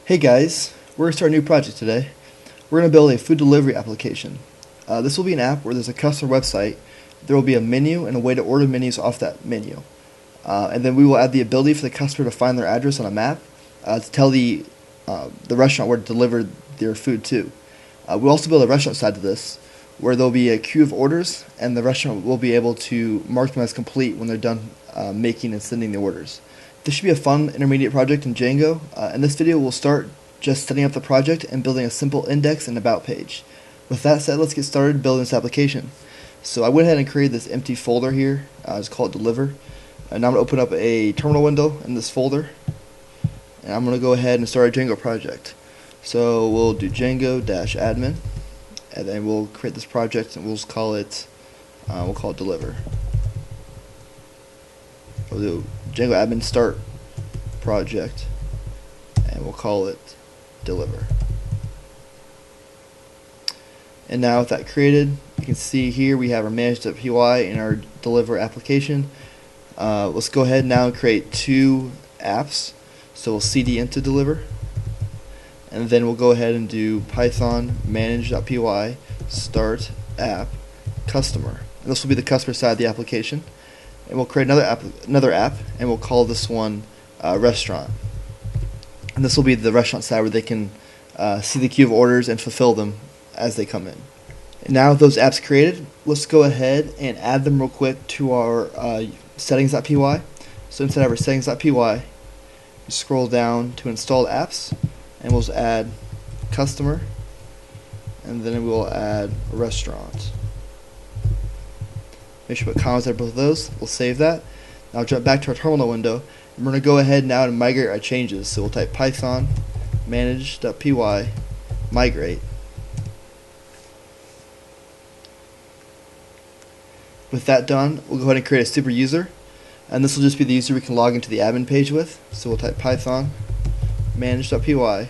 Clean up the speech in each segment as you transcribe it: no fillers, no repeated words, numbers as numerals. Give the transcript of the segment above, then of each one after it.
Hey guys, we're going to start a new project today. We're going to build a food delivery application. This will be an app where there's a customer website. There will be a menu and a way to order menus off that menu. And then we will add the ability for the customer to find their address on a map to tell the restaurant where to deliver their food to. We'll also build a restaurant side to this where there will be a queue of orders and the restaurant will be able to mark them as complete when they're done making and sending the orders. This should be a fun intermediate project in Django. In this video we'll start just setting up the project and building a simple index and about page. With that said, let's get started building this application. So I went ahead and created this empty folder here. Just call it deliver. And now I'm going to open up a terminal window in this folder. And I'm going to go ahead and start a Django project. So we'll do Django-admin. And then we'll create this project and we'll call it deliver. We'll do Django admin start project and we'll call it deliver. And now with that created, you can see here we have our manage.py in our deliver application. Let's go ahead now and create two apps. So we'll cd into deliver and then we'll go ahead and do python manage.py start app customer. And this will be the customer side of the application. And we'll create another app and we'll call this one restaurant. And this will be the restaurant side where they can see the queue of orders and fulfill them as they come in. And now with those apps created, let's go ahead and add them real quick to our settings.py. So inside of our settings.py, scroll down to installed apps and we'll just add customer and then we'll add restaurant. Make sure we put comments at both of those. We'll save that. Now jump back to our terminal window. And we're going to go ahead now and migrate our changes. So we'll type python manage.py migrate. With that done, we'll go ahead and create a super user. And this will just be the user we can log into the admin page with. So we'll type python manage.py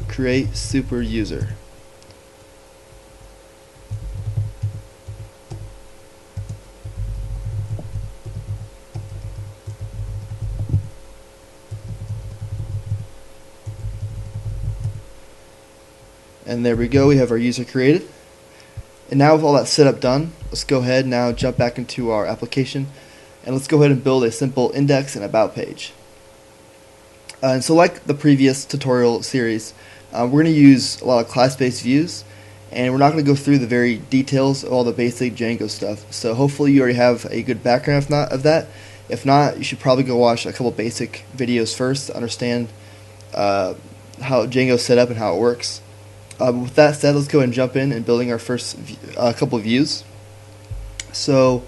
create super user. And there we go, we have our user created. And now with all that setup done, let's go ahead now jump back into our application and let's go ahead and build a simple index and about page. And so like the previous tutorial series, we're going to use a lot of class-based views and we're not going to go through the very details of all the basic Django stuff. So hopefully you already have a good background of that. If not, you should probably go watch a couple basic videos first to understand how Django is set up and how it works. With that said, let's go ahead and jump in and building our first couple of views. So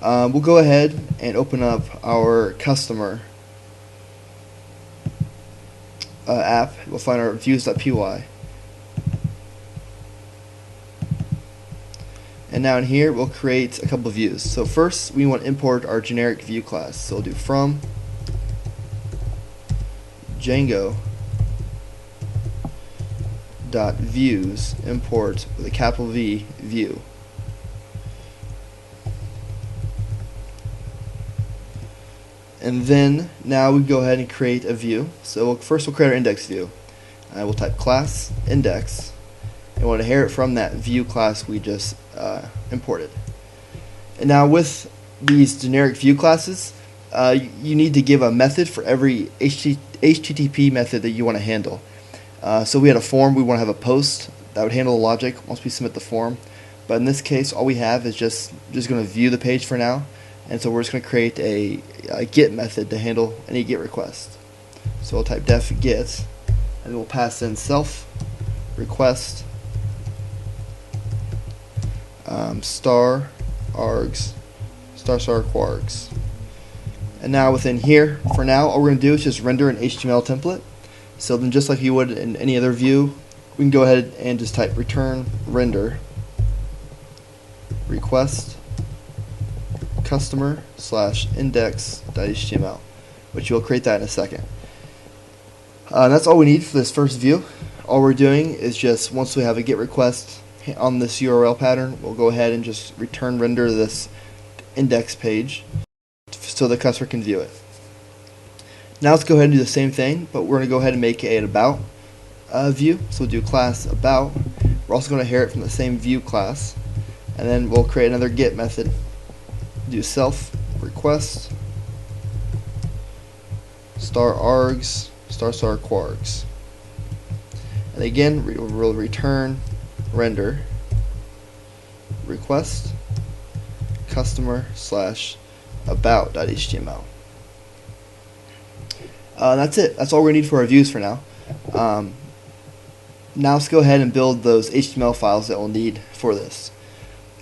we'll go ahead and open up our customer app. We'll find our views.py. And now in here we'll create a couple of views. So first we want to import our generic view class. So we'll do from Django .views import with a capital V view. And then now we go ahead and create a view. So first we'll create our index view. We'll type class index and we'll inherit from that view class we just imported. And now with these generic view classes, you need to give a method for every HTTP method that you want to handle. So we had a form, we want to have a post that would handle the logic once we submit the form. But in this case, all we have is just going to view the page for now. And so we're just going to create a get method to handle any get request. So we'll type def get, and we'll pass in self request star args star quargs. And now within here, for now, all we're going to do is just render an HTML template. So then just like you would in any other view, we can go ahead and just type return render request customer / index.html, which we'll create that in a second. That's all we need for this first view. All we're doing is just once we have a get request on this URL pattern, we'll go ahead and just return render this index page so the customer can view it. Now let's go ahead and do the same thing, but we're going to go ahead and make an about view. So we'll do class about. We're also going to inherit from the same view class, and then we'll create another get method. Do self request star args star quargs, and again we'll return render request customer / about.html. That's it. That's all we need for our views for now. Now let's go ahead and build those HTML files that we'll need for this.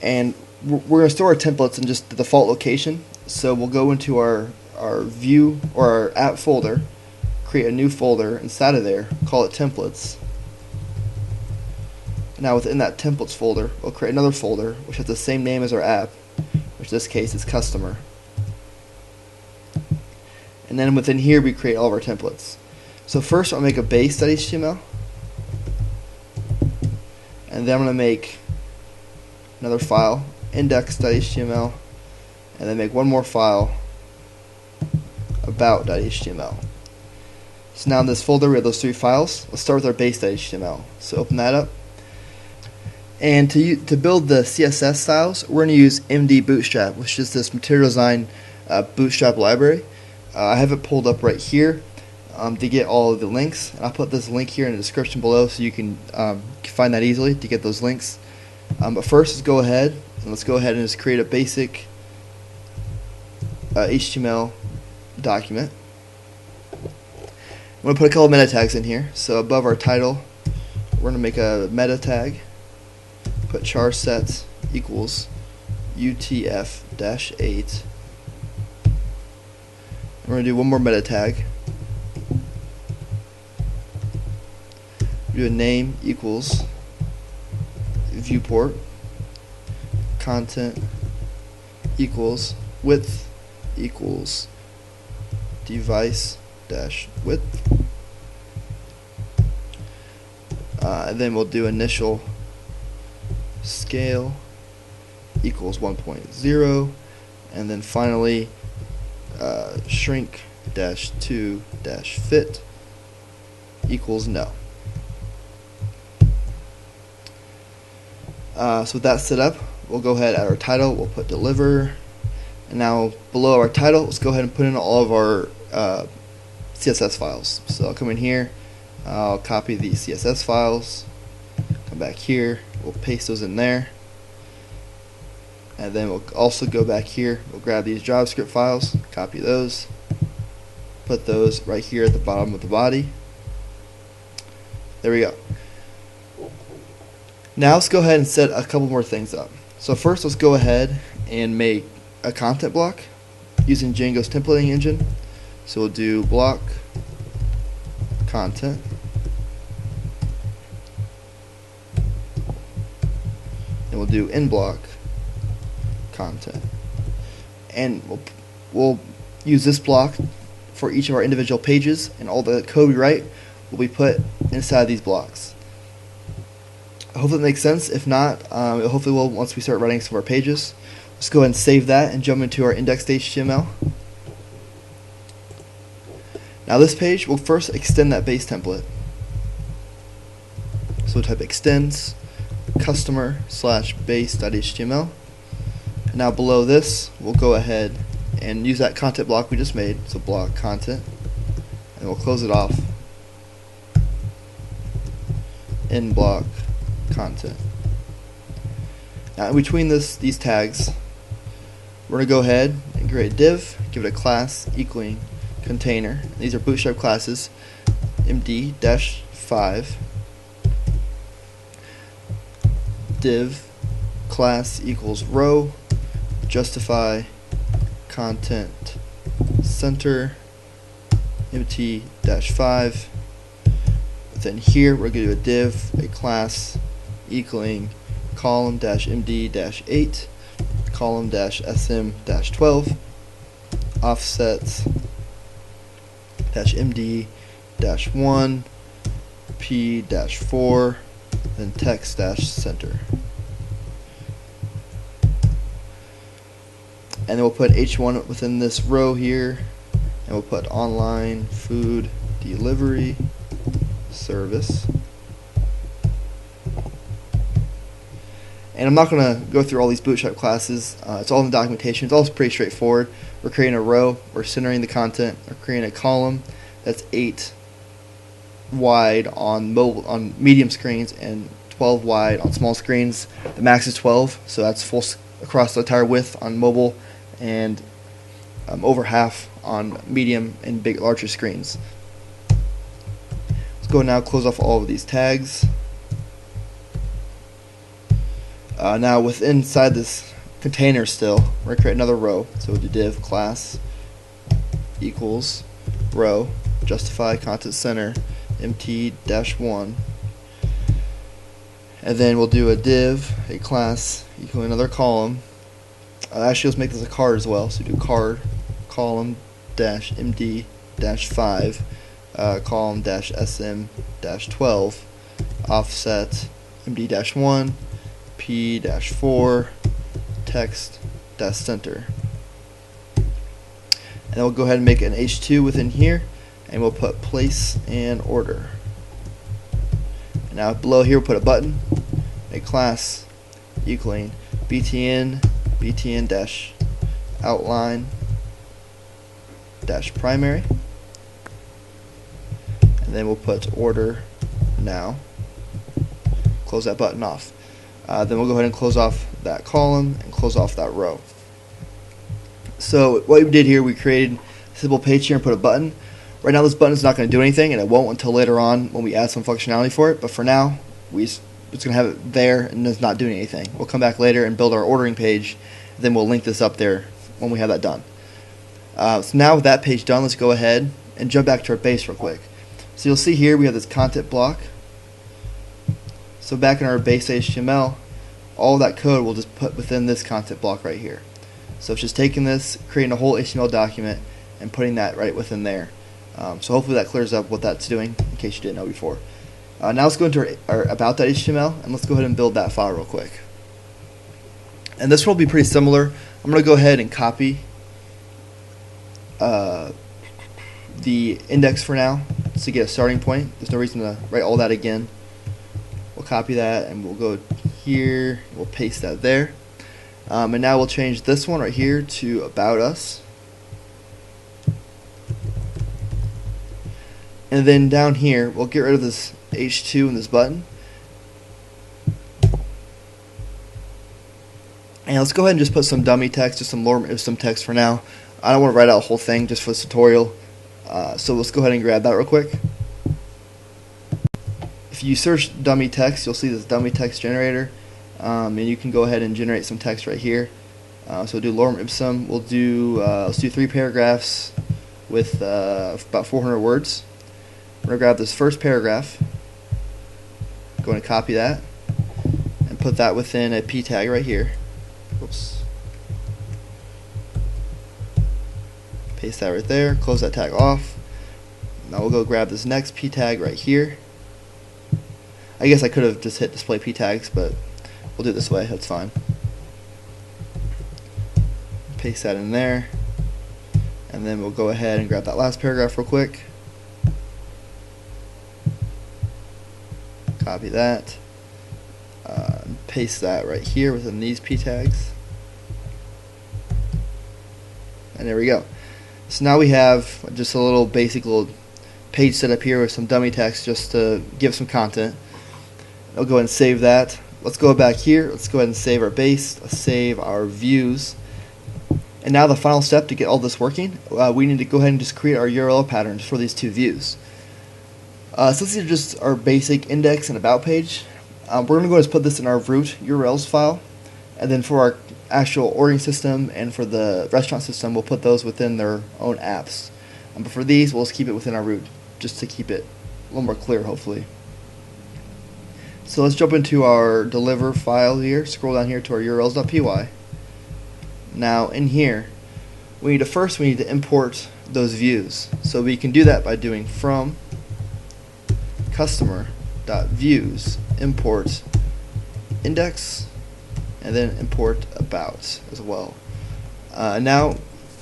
And we're going to store our templates in just the default location. So we'll go into our view or our app folder, create a new folder inside of there, call it templates. Now within that templates folder, we'll create another folder which has the same name as our app, which in this case is customer. And then within here we create all of our templates. So first I'll make a base.html, and then I'm going to make another file, index.html, and then make one more file, about.html. So now in this folder we have those three files. Let's start with our base.html. So open that up. And to build the CSS styles, we're going to use mdbootstrap, which is this material design bootstrap library. I have it pulled up right here to get all of the links. And I'll put this link here in the description below so you can find that easily to get those links. But first, let's go ahead and just create a basic HTML document. I'm going to put a couple of meta tags in here. So above our title, we're going to make a meta tag. Put char sets equals UTF-8. We're going to do one more meta tag. Do a name equals viewport. Content equals width equals device dash width. And then we'll do initial scale equals 1.0, and then finally shrink dash to dash fit equals no. So with that set up, we'll go ahead at our title, we'll put deliver, and now below our title, let's go ahead and put in all of our CSS files. So I'll come in here, I'll copy the CSS files, come back here, we'll paste those in there, and then we'll also go back here, we'll grab these JavaScript files, copy those, put those right here at the bottom of the body. There we go. Now let's go ahead and set a couple more things up. So first, let's go ahead and make a content block using Django's templating engine. So we'll do block content, and we'll do in block content, and we'll use this block for each of our individual pages, and all the code we write will be put inside these blocks. I hope that makes sense. If not, it hopefully will once we start writing some of our pages. Let's go ahead and save that and jump into our index.html. Now this page, we'll first extend that base template. So we'll type extends customer / base.html. And now below this, we'll go ahead and use that content block we just made. So block content, and we'll close it off. In block content. Now in between these tags, we're going to go ahead and create a div, give it a class equaling container. These are Bootstrap classes, md-5 div class equals row, justify content center, mt-5. Then here we're going to do a div, a class equaling column-md-8, column-sm-12, offsets -md-1, p-4, then text-center. And then we'll put h1 within this row here, and we'll put online food delivery service. And I'm not going to go through all these Bootstrap classes. It's all in the documentation. It's all pretty straightforward. We're creating a row. We're centering the content. We're creating a column that's 8 wide on mobile, on medium screens, and 12 wide on small screens. The max is 12, so that's full across the entire width on mobile, and over half on medium and larger screens. Let's go now close off all of these tags. Now inside this container still, we're going to create another row. So we'll do div class equals row justify content center mt-1, and then we'll do a div, a class equal another column. Actually, let's make this a card as well. So do card column dash md dash 5 column dash sm dash 12 offset md dash 1 p-4 text dash center, and then we'll go ahead and make an h2 within here, and we'll put place and order. And now below here we'll put a button, a class equaling btn dash outline dash primary, and then we'll put order now. Close that button off. Then we'll go ahead and close off that column and close off that row. So what we did here, we created a simple page here and put a button. Right now this button is not going to do anything, and it won't until later on when we add some functionality for it. But for now, it's going to have it there and it's not doing anything. We'll come back later and build our ordering page, and then we'll link this up there when we have that done. So now with that page done, let's go ahead and jump back to our base real quick. So you'll see here we have this content block. So back in our base HTML, all that code we'll just put within this content block right here. So it's just taking this, creating a whole HTML document, and putting that right within there. So hopefully that clears up what that's doing, in case you didn't know before. Now let's go into our about.html, and let's go ahead and build that file real quick. And this one will be pretty similar. I'm going to go ahead and copy the index for now, just to get a starting point. There's no reason to write all that again. We'll copy that, and we'll go here, we'll paste that there. And now we'll change this one right here to about us. And then down here, we'll get rid of this H2 and this button. And let's go ahead and just put some dummy text, just some Lorem Ipsum text for now. I don't want to write out a whole thing just for this tutorial. So let's go ahead and grab that real quick. If you search dummy text, you'll see this dummy text generator, and you can go ahead and generate some text right here. So we'll do Lorem Ipsum. We'll do let's do 3 paragraphs with about 400 words. We're gonna grab this first paragraph, going to copy that, and put that within a p tag right here. Oops. Paste that right there. Close that tag off. Now we'll go grab this next p tag right here. I guess I could have just hit display p tags, but we'll do it this way. That's fine. Paste that in there, and then we'll go ahead and grab that last paragraph real quick. Copy that. Paste that right here within these p tags, and there we go. So now we have just a little basic little page set up here with some dummy text just to give some content. I'll go ahead and save that. Let's go back here. Let's go ahead and save our base. Let's save our views. And now the final step to get all this working, we need to go ahead and just create our URL patterns for these 2 views. So these are just our basic index and about page. We're going to go ahead and put this in our root URLs file. And then for our actual ordering system and for the restaurant system, we'll put those within their own apps. But for these, we'll just keep it within our root, just to keep it a little more clear, hopefully. So let's jump into our deliver file here, scroll down here to our urls.py. Now in here, we need to import those views. So we can do that by doing from customer.views import index, and then import about as well. Now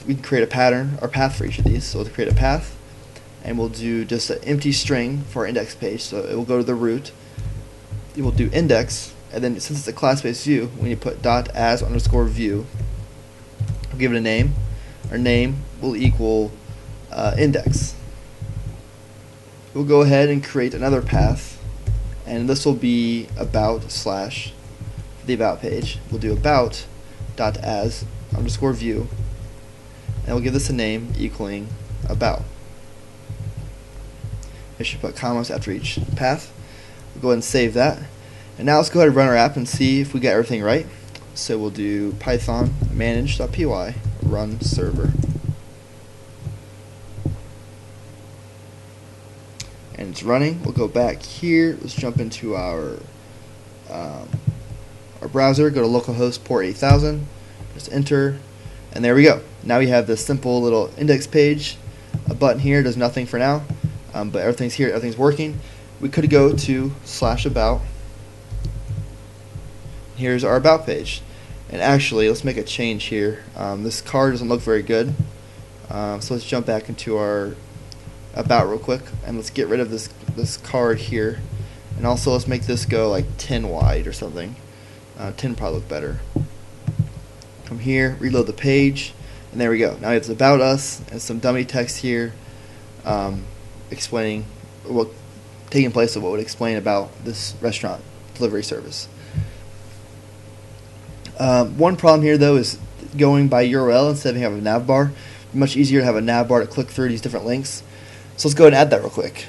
we can create a pattern or path for each of these. So we'll create a path, and we'll do just an empty string for our index page. So it will go to the root. It will do index, and then since it's a class-based view, we need to put dot as underscore view. We'll give it a name. Our name will equal index. We'll go ahead and create another path, and this will be about slash the about page. We'll do about dot as underscore view, and we'll give this a name equaling about. I should put commas after each path. We'll go ahead and save that. And now let's go ahead and run our app and see if we got everything right. So we'll do python manage.py run server. And it's running. We'll go back here. Let's jump into our browser. Go to localhost port 8000. Just enter, and there we go. Now we have this simple little index page. A button here does nothing for now, but everything's here. Everything's working. We could go to /about. Here's our about page. And actually, let's make a change here. This card doesn't look very good, so let's jump back into our about real quick, and let's get rid of this card here, and also let's make this go like 10 wide or something. 10 probably look better. Come here, reload the page, and there we go. Now it's about us and some dummy text here, explaining what taking place of what would explain about this restaurant delivery service. One problem here though is going by URL instead of having a navbar. Much easier to have a navbar to click through these different links. So let's go ahead and add that real quick.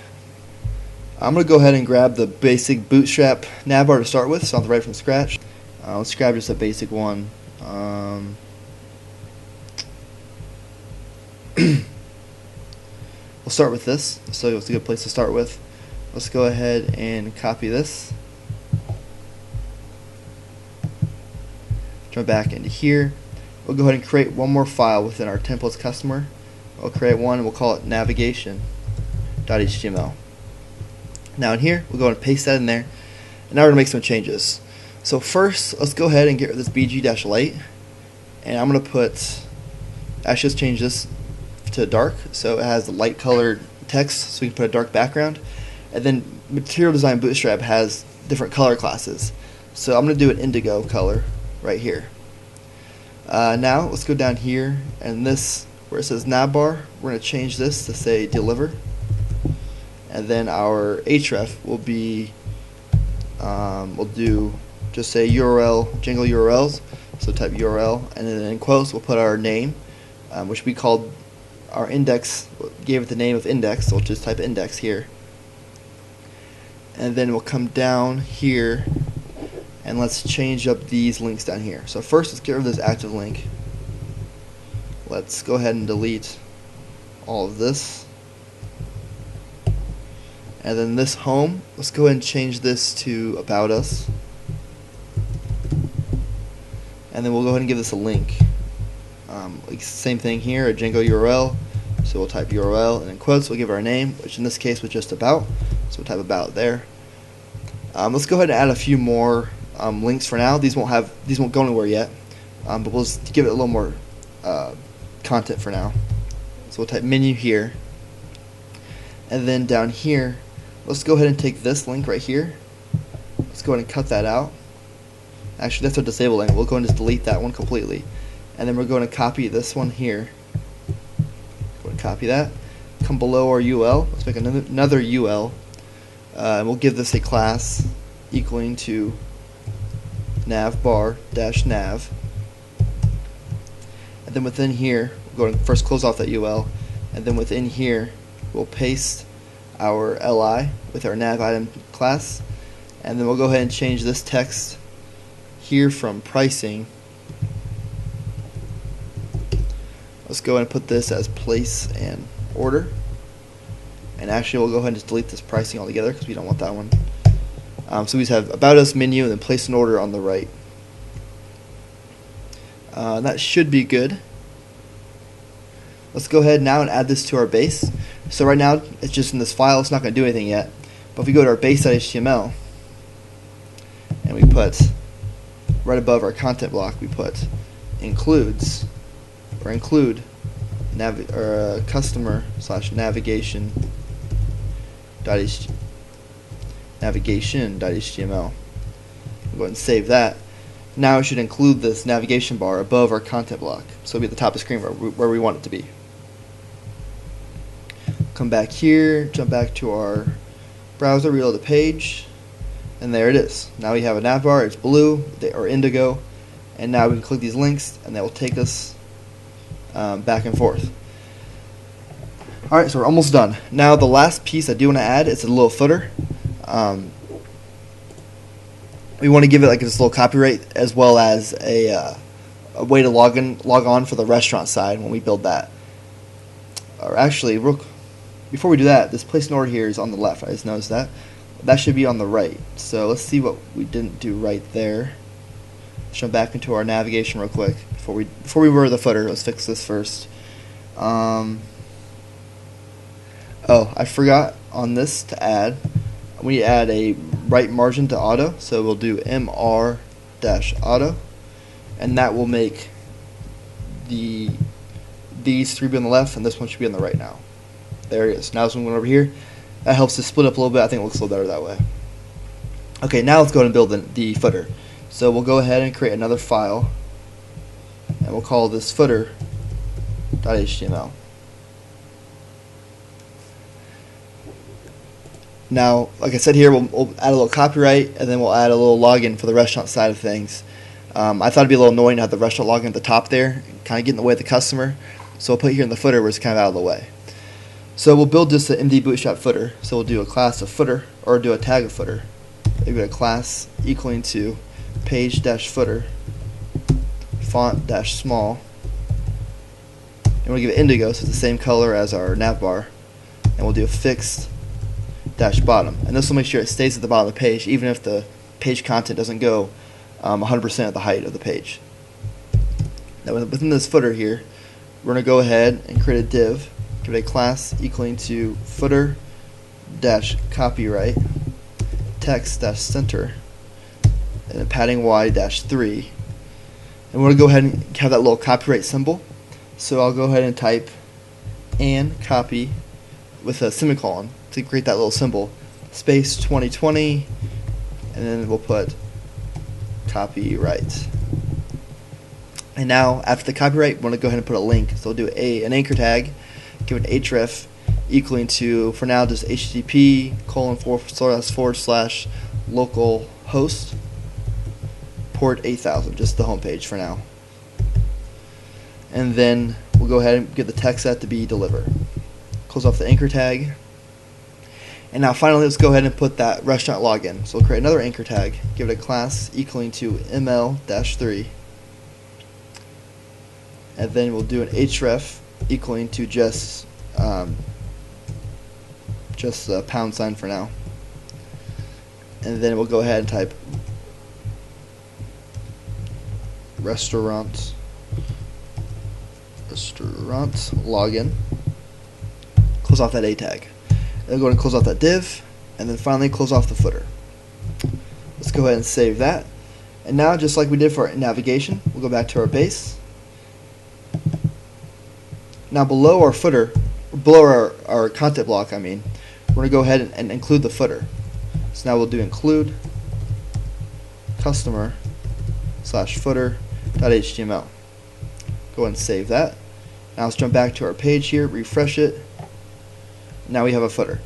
I'm going to go ahead and grab the basic Bootstrap Navbar to start with, so I'll have to write from scratch. Let's grab just a basic one. We'll start with this, so it's a good place to start with. Let's go ahead and copy this. Jump back into here. We'll go ahead and create one more file within our templates customer. We'll create one and we'll call it navigation.html. Now in here, we'll go ahead and paste that in there. And now we're going to make some changes. So first, let's go ahead and get rid of this bg-light. And I'm going to put, actually let's change this to dark so it has the light colored text so we can put a dark background. And then Material Design Bootstrap has different color classes. So I'm going to do an indigo color right here. Now let's go down here, and this where it says navbar, we're going to change this to say deliver, and then our href will be we'll do just say URL Django URLs, so type URL, and then in quotes we'll put our name, which we called our index, gave it the name of index, so we'll just type index here, and then we'll come down here and let's change up these links down here. So first, let's get rid of this active link. Let's go ahead and delete all of this. And then this home, let's go ahead and change this to about us. And then we'll go ahead and give this a link. Like same thing here, a Django URL. So we'll type URL, and in quotes we'll give our name, which in this case was just about. So we'll type about there. Let's go ahead and add a few more links for now. These won't go anywhere yet, but we'll just give it a little more content for now. So we'll type menu here, and then down here, let's go ahead and take this link right here. Let's go ahead and cut that out. Actually, that's a disable link. We'll go and just delete that one completely, and then we're going to copy this one here. Go ahead and copy that. Come below our UL. Let's make another UL, and we'll give this a class equaling to navbar-nav, and then within here we'll go and first close off that UL, and then within here we'll paste our li with our nav item class, and then we'll go ahead and change this text here from pricing. Let's go ahead and put this as place and order, and actually we'll go ahead and just delete this pricing altogether because we don't want that one. So we just have about us menu and then place an order on the right. That should be good. Let's go ahead now and add this to our base. So right now it's just in this file, it's not going to do anything yet. But if we go to our base.html and we put right above our content block, we put includes or include customer slash navigation.html. We'll go ahead and save that. Now it should include this navigation bar above our content block, so it'll be at the top of the screen where we want it to be. Come back here, jump back to our browser, reload the page, and there it is. Now we have a nav bar. It's blue or indigo, and now we can click these links, and that will take us back and forth. Alright, so we're almost done. Now the last piece I do want to add is a little footer. We want to give it like this little copyright, as well as a way to log on for the restaurant side when we build that. Or actually, before we do that, this place in order here is on the left. I just noticed that. That should be on the right. So let's see what we didn't do right there. Let's jump back into our navigation real quick before we render the footer. Let's fix this first. Oh, I forgot on this to add. We add a right margin to auto, so we'll do mr-auto, and that will make these three be on the left, and this one should be on the right now. There it is. Now this one went over here. That helps to split up a little bit. I think it looks a little better that way. Okay, now let's go ahead and build the footer. So we'll go ahead and create another file, and we'll call this footer.html. Now, like I said here, we'll add a little copyright, and then we'll add a little login for the restaurant side of things. I thought it'd be a little annoying to have the restaurant login at the top there, kind of get in the way of the customer. So we'll put it here in the footer where it's kind of out of the way. So we'll build just an mdbootstrap footer. So we'll do a class of footer, or do a tag of footer. Maybe a class equaling to page-footer, font-small, and we'll give it indigo, so it's the same color as our navbar, and we'll do a fixed bottom, and this will make sure it stays at the bottom of the page even if the page content doesn't go 100% of the height of the page. Now within this footer here, we're going to go ahead and create a div, give it a class equaling to footer-copyright text-center, and a padding y-3, and we're going to go ahead and have that little copyright symbol. So I'll go ahead and type and copy with a semicolon to create that little symbol, space 2020, and then we'll put copyright. And now after the copyright, we want to go ahead and put a link. So we'll do an anchor tag, give it href equaling to, for now, just http://localhost port 8000, just the home page for now. And then we'll go ahead and get the text set to be deliver. Close off the anchor tag. And now finally, let's go ahead and put that restaurant login. So we'll create another anchor tag, give it a class equaling to ml-3, and then we'll do an href equaling to just the pound sign for now. And then we'll go ahead and type restaurant login. Close off that a tag. Then go ahead and close off that div, and then finally close off the footer. Let's go ahead and save that. And now, just like we did for our navigation, we'll go back to our base. Now below our footer, below our content block, we're going to go ahead and include the footer. So now we'll do include customer/footer.html. Go ahead and save that. Now let's jump back to our page here, refresh it. Now we have a footer.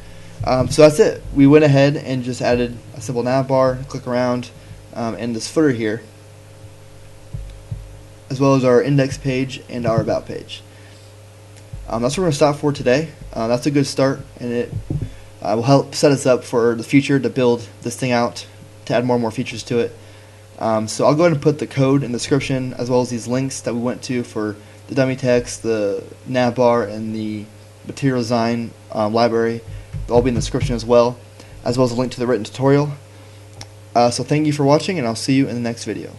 So that's it. We went ahead and just added a simple navbar, click around, and this footer here, as well as our index page and our about page. That's what we're going to stop for today. That's a good start, and it will help set us up for the future to build this thing out, to add more and more features to it. So I'll go ahead and put the code in the description, as well as these links that we went to for the dummy text, the navbar, and the material design library. They'll all be in the description as well as a link to the written tutorial. So thank you for watching, and I'll see you in the next video.